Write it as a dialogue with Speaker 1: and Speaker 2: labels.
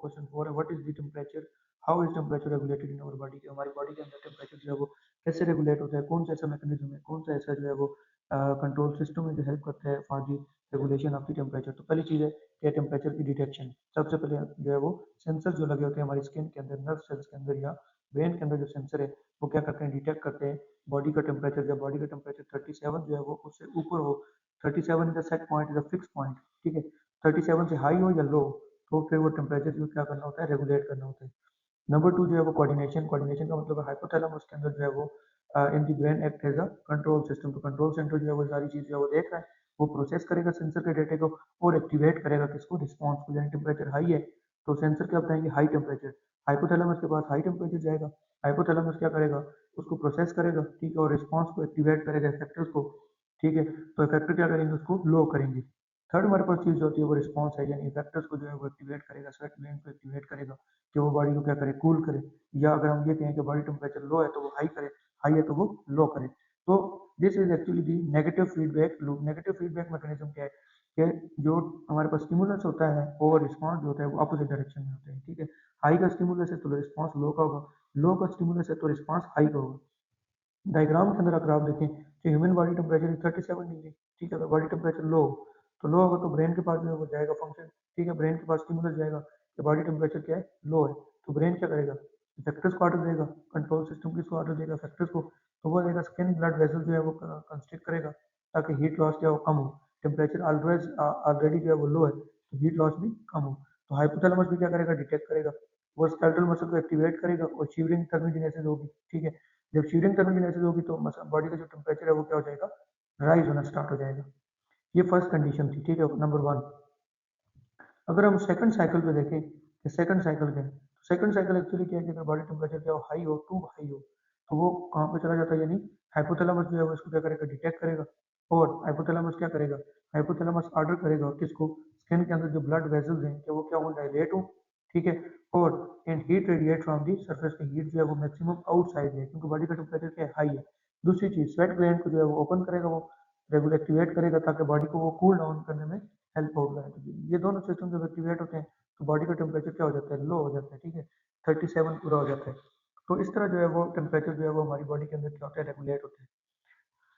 Speaker 1: Question 4 है what is the temperature, how is temperature regulated in our body, कि हमारी body के अंदर टेम्परेचर जो है वो कैसे रेगुलेट होता है, कौन सा ऐसा मैकेनिज्म है, कौन सा ऐसा जो है वो कंट्रोल सिस्टम है जो हेल्प करता है for the regulation of the temperature. तो पहली चीज़ है कि टेम्परेचर की डिटेक्शन। सबसे पहले जो है वो सेंसर जो लगे होते हैं हमारी स्किन के अंदर, नर्व सेल्स के अंदर या ब्रेन के अंदर जो सेंसर है वो क्या करते हैं, डिटेक्ट करते हैं बॉडी का टेम्परेचर। जब बॉडी का टेम्परेचर 37 जो है वो उससे ऊपर हो, 37 is the set point, is the fix point, ठीक है, 37 से हाई हो या लो, तो फिर वो टेम्परेचर को क्या करना होता है, रेगुलेट करना होता है। नंबर टू जो है वो कोऑर्डिनेशन। कोऑर्डिनेशन का मतलब है हाइपोथैलेमस के अंदर जो है वो in the brain act as a control system. तो कंट्रोल सेंटर जो है वो सारी चीज़ जो है वो देख रहा है, वो प्रोसेस करेगा सेंसर के डेटे को और एक्टिवेट करेगा किसको, रिस्पॉन्स को। यानी टेम्परेचर हाई है तो सेंसर क्या बताएंगे, हाई टेम्परेचर। हाइपोथैलेमस के पास हाई टेम्परेचर जाएगा, हाइपोथैलेमस क्या करेगा, उसको प्रोसेस करेगा, ठीक है, और रिस्पॉन्स को एक्टिवेट करेगा, इफेक्टर्स को, ठीक है। तो इफेक्टर क्या करेंगे, उसको लो करेंगे। थर्ड हमारे पास चीज़ जो होती है वो रिस्पॉन्स है, यानी इफेक्टर्स को जो है वो एक्टिवेट करेगा, स्वेट ग्लैंड को एक्टिवेट करेगा कि वो बॉडी को क्या करे, कूल करे। या अगर हम ये कहें कि बॉडी टेम्परेचर लो है तो वो हाई करे, हाई है तो वो लो करे। तो this is actually the negative feedback loop. Negative feedback mechanism क्या है कि जो हमारे पास स्टिमुलस होता है और रिस्पॉन्स जो होता है वो अपोजिट डायरेक्शन में होते हैं, ठीक है। हाई का स्टिमुलस है तो रिस्पॉन्स लो का होगा, लो का स्टिमुलस है तो रिस्पॉन्स हाई का होगा। डायग्राम के अंदर अगर आप देखें तो ह्यूमन बॉडी टेम्परेचर 37 डिग्री, ठीक है। अगर बॉडी टेम्परेचर लो तो लो होगा तो ब्रेन के पास जो है वो जाएगा फंक्शन, ठीक है, ब्रेन के पास स्टिमुलस जाएगा कि बॉडी टेम्परेचर क्या है, लो है। तो ब्रेन क्या करेगा, इफेक्टर्स को ऑर्डर देगा, कंट्रोल सिस्टम किसको ऑर्डर देगा, इफेक्टर्स को। तो वो देगा स्किन ब्लड वेसल जो है वो कंस्ट्रिक्ट करेगा ताकि हीट लॉस क्या हो, कम हो। टेम्परेचर ऑलवेज ऑलरेडी जो है वो लो है तो हीट लॉस भी कम हो। तो हाइपोथैलेमस भी क्या करेगा, डिटेक्ट करेगा, वो स्केलेटल मसल को एक्टिवेट करेगा और शिवरिंग थर्मोजेनेसिस होगी, ठीक है। जब शीडिंग थर्मोजेनेसिस होगी तो बॉडी का जो टेम्परेचर है वो क्या हो जाएगा, राइज होना स्टार्ट हो जाएगा। ये फर्स्ट कंडीशन थी, ठीक है, नंबर वन। अगर हम सेकंड साइकिल पे देखें कि सेकंड साइकिल क्या है, तो सेकंड साइकिल एक्चुअली क्या है कि अगर बॉडी टेम्परेचर क्या हो, हाई हो, टू हाई हो, तो वो कहाँ पे चला जाता है, यानी हाइपोथैलेमस जो है वो इसको क्या करेगा, डिटेक्ट करेगा। और हाइपोथैलेमस क्या करेगा, हाइपोथैलेमस ऑर्डर करेगा किसको, स्किन के अंदर जो ब्लड वेसल्स हैं कि वो क्या हो, डायलेट हो, ठीक है। और and heat radiate from the surface की हीट जो है वो मैक्सिमम आउटसाइड है क्योंकि बॉडी का टेम्परेचर क्या है, हाई है। दूसरी चीज स्वेट ग्लैंड को जो है वो ओपन करेगा, वो रेगुलर एक्टिवेट करेगा ताकि बॉडी को वो कूल डाउन करने में हेल्प होगा। तो ये दोनों सिस्टम जब एक्टिवेट होते हैं तो बॉडी का टेम्परेचर क्या हो जाता है, लो हो जाता है, ठीक है, 37 पूरा हो जाता है। तो इस तरह जो है वो टेम्परेचर जो है वो हमारी बॉडी के अंदर क्या होता है, रेगुलेट होता है।